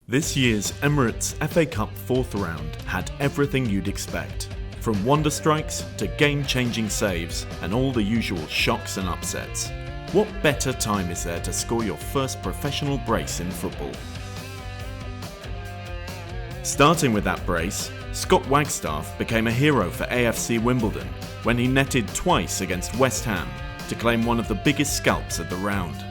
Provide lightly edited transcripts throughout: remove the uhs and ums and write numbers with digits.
This year's Emirates FA Cup fourth round had everything you'd expect, from wonder strikes to game-changing saves and all the usual shocks and upsets. What better time is there to score your first professional brace in football? Starting with that brace, Scott Wagstaff became a hero for AFC Wimbledon when he netted twice against West Ham to claim one of the biggest scalps of the round.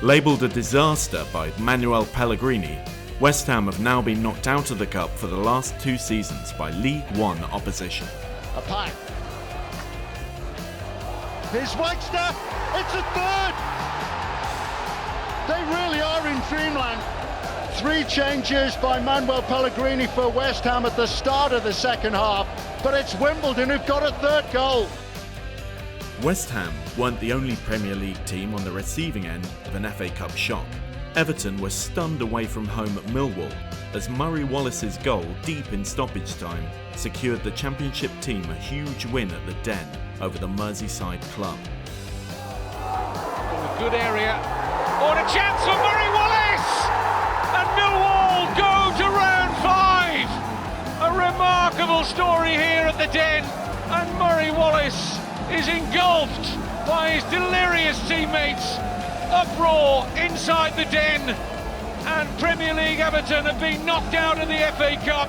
Labelled a disaster by Manuel Pellegrini, West Ham have now been knocked out of the Cup for the last two seasons by League One opposition. A pie. Here's Wagstaff, it's a third! They really are in dreamland. 3 changes by Manuel Pellegrini for West Ham at the start of the second half, but it's Wimbledon who've got a third goal. West Ham weren't the only Premier League team on the receiving end of an FA Cup shock. Everton were stunned away from home at Millwall as Murray Wallace's goal deep in stoppage time secured the Championship team a huge win at the Den over the Merseyside club. A good area, or a chance for Murray Wallace! And Millwall go to round 5! A remarkable story here at the Den, and Murray Wallace is engulfed by his delirious teammates. Uproar inside the Den, and Premier League Everton have been knocked out of the FA Cup.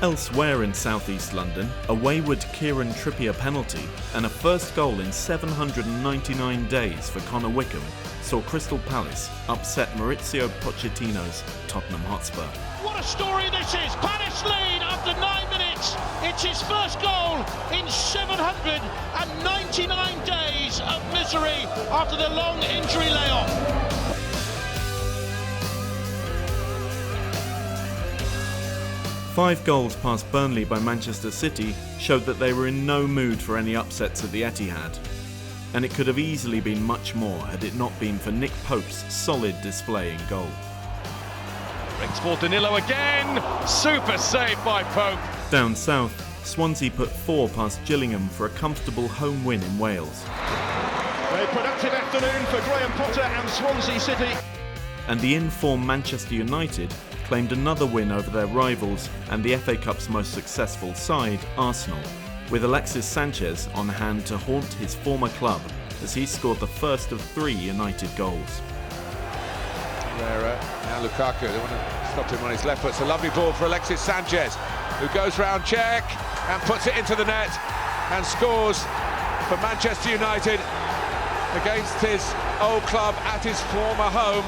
Elsewhere in southeast London, a wayward Kieran Trippier penalty and a first goal in 799 days for Connor Wickham saw Crystal Palace upset Maurizio Pochettino's Tottenham Hotspur. What a story this is! Palace lead after 9 minutes. It's his first goal in 799 days of misery after the long injury layoff. Five goals past Burnley by Manchester City showed that they were in no mood for any upsets at the Etihad. And it could have easily been much more had it not been for Nick Pope's solid display in goal. Brings for Danilo again, super save by Pope. Down south, Swansea put 4 past Gillingham for a comfortable home win in Wales. A productive afternoon for Graham Potter and Swansea City. And the in-form Manchester United claimed another win over their rivals and the FA Cup's most successful side, Arsenal, with Alexis Sanchez on hand to haunt his former club as he scored the first of 3 United goals. Now Lukaku, they want to stop him on his left foot. It's a lovely ball for Alexis Sanchez, who goes round check and puts it into the net and scores for Manchester United against his old club at his former home.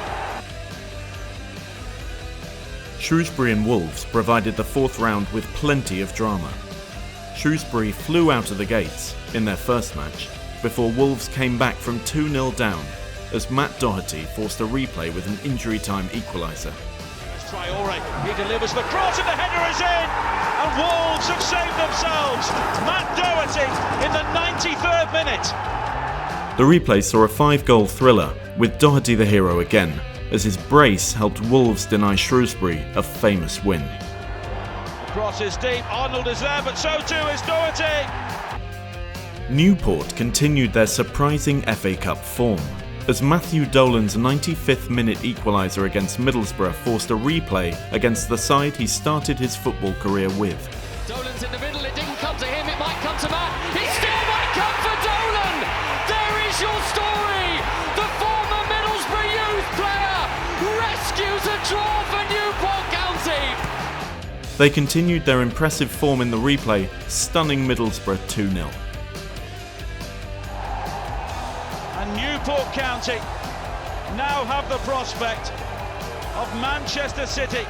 Shrewsbury and Wolves provided the fourth round with plenty of drama. Shrewsbury flew out of the gates in their first match before Wolves came back from 2-0 down as Matt Doherty forced a replay with an injury-time equaliser. Traore, he delivers the cross and the header is in, and Wolves have saved themselves. Matt Doherty in the 93rd minute. The replay saw a 5-goal thriller with Doherty the hero again, as his brace helped Wolves deny Shrewsbury a famous win. The cross is deep, Arnold is there, but so too is Doherty. Newport continued their surprising FA Cup form, as Matthew Dolan's 95th minute equaliser against Middlesbrough forced a replay against the side he started his football career with. Dolan's in the middle, it didn't come to him, it might come to Matt. It still might come for Dolan! There is your story! The former Middlesbrough youth player rescues a draw for Newport County! They continued their impressive form in the replay, stunning Middlesbrough 2-0. And Newport County now have the prospect of Manchester City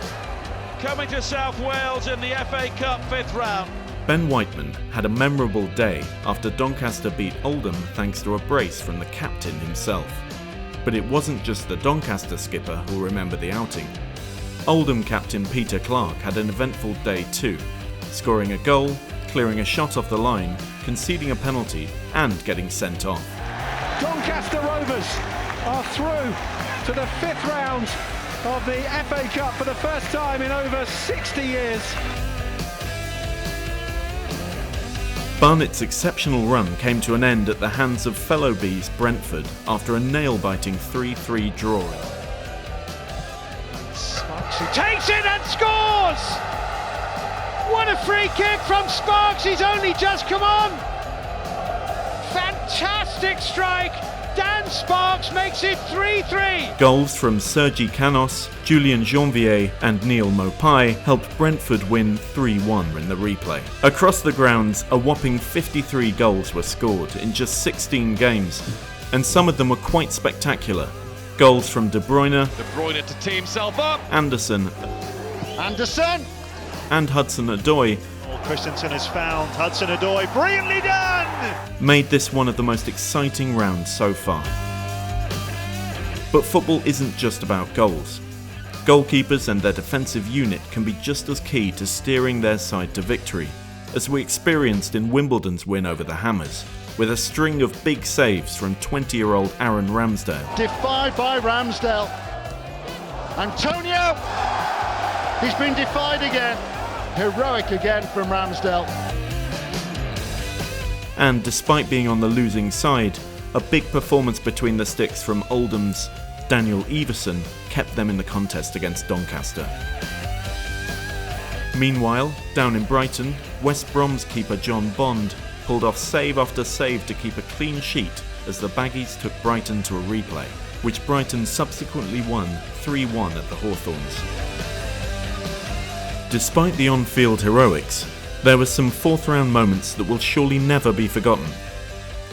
coming to South Wales in the FA Cup 5th round. Ben Whiteman had a memorable day after Doncaster beat Oldham thanks to a brace from the captain himself. But it wasn't just the Doncaster skipper who'll remember the outing. Oldham captain Peter Clark had an eventful day too, scoring a goal, clearing a shot off the line, conceding a penalty and getting sent off. Doncaster Rovers are through to the 5th round of the FA Cup for the first time in over 60 years. Barnett's exceptional run came to an end at the hands of fellow Bees Brentford after a nail-biting 3-3 draw. Sparks, who takes it and scores! What a free kick from Sparks, he's only just come on! Fantastic strike! Dan Sparks makes it 3-3! Goals from Sergi Canos, Julien Janvier and Neil Mopai helped Brentford win 3-1 in the replay. Across the grounds, a whopping 53 goals were scored in just 16 games, and some of them were quite spectacular. Goals from De Bruyne to tee himself up. Anderson and Hudson-Odoi Christensen has found Hudson-Odoi, brilliantly done! made this one of the most exciting rounds so far. But football isn't just about goals. Goalkeepers and their defensive unit can be just as key to steering their side to victory, as we experienced in Wimbledon's win over the Hammers, with a string of big saves from 20-year-old Aaron Ramsdale. Defied by Ramsdale. Antonio! He's been defied again. Heroic again from Ramsdale. And despite being on the losing side, a big performance between the sticks from Oldham's Daniel Everson kept them in the contest against Doncaster. Meanwhile, down in Brighton, West Brom's keeper John Bond pulled off save after save to keep a clean sheet as the Baggies took Brighton to a replay, which Brighton subsequently won 3-1 at the Hawthorns. Despite the on-field heroics, there were some fourth-round moments that will surely never be forgotten.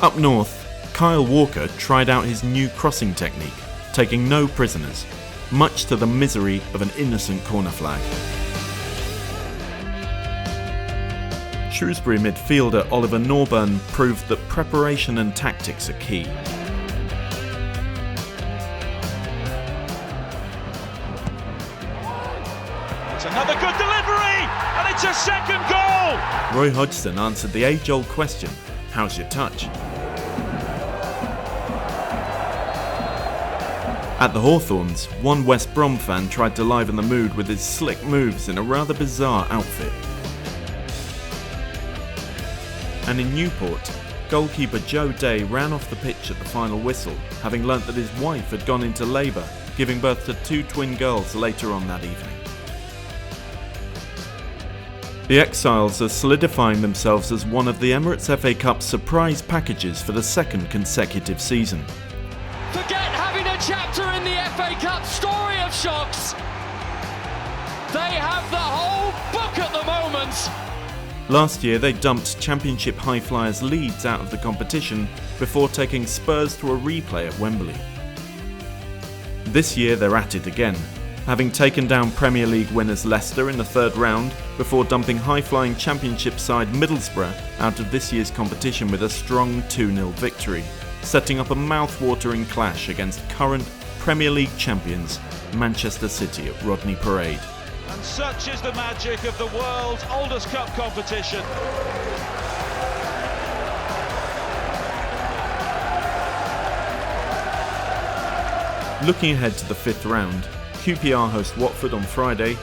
Up north, Kyle Walker tried out his new crossing technique, taking no prisoners, much to the misery of an innocent corner flag. Shrewsbury midfielder Oliver Norburn proved that preparation and tactics are key. It's another good delivery, and it's a second goal! Roy Hodgson answered the age-old question, how's your touch? At the Hawthorns, one West Brom fan tried to liven the mood with his slick moves in a rather bizarre outfit. And in Newport, goalkeeper Joe Day ran off the pitch at the final whistle, having learnt that his wife had gone into labour, giving birth to 2 twin girls later on that evening. The Exiles are solidifying themselves as one of the Emirates FA Cup surprise packages for the second consecutive season. Forget having a chapter in the FA Cup story of shocks. They have the whole book at the moment. Last year they dumped Championship high flyers Leeds out of the competition before taking Spurs to a replay at Wembley. This year they're at it again, having taken down Premier League winners Leicester in the third round before dumping high-flying Championship side Middlesbrough out of this year's competition with a strong 2-0 victory, setting up a mouth-watering clash against current Premier League champions Manchester City at Rodney Parade. And such is the magic of the world's oldest cup competition. Looking ahead to the fifth round, QPR host Watford on Friday,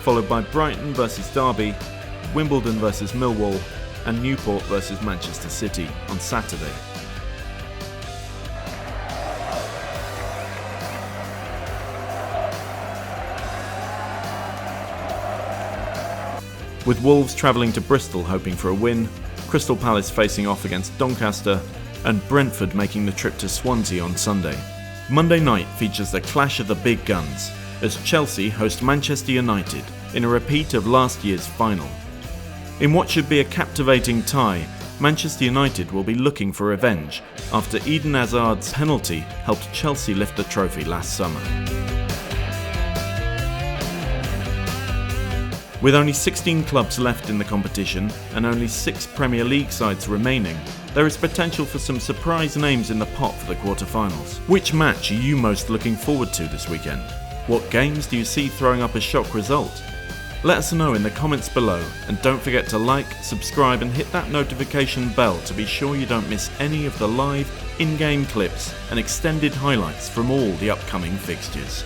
followed by Brighton vs Derby, Wimbledon vs Millwall, and Newport vs Manchester City on Saturday. With Wolves travelling to Bristol hoping for a win, Crystal Palace facing off against Doncaster, and Brentford making the trip to Swansea on Sunday. Monday night features the clash of the big guns, as Chelsea host Manchester United in a repeat of last year's final. In what should be a captivating tie, Manchester United will be looking for revenge after Eden Hazard's penalty helped Chelsea lift the trophy last summer. With only 16 clubs left in the competition and only 6 Premier League sides remaining, there is potential for some surprise names in the pot for the quarter-finals. Which match are you most looking forward to this weekend? What games do you see throwing up a shock result? Let us know in the comments below, and don't forget to like, subscribe and hit that notification bell to be sure you don't miss any of the live, in-game clips and extended highlights from all the upcoming fixtures.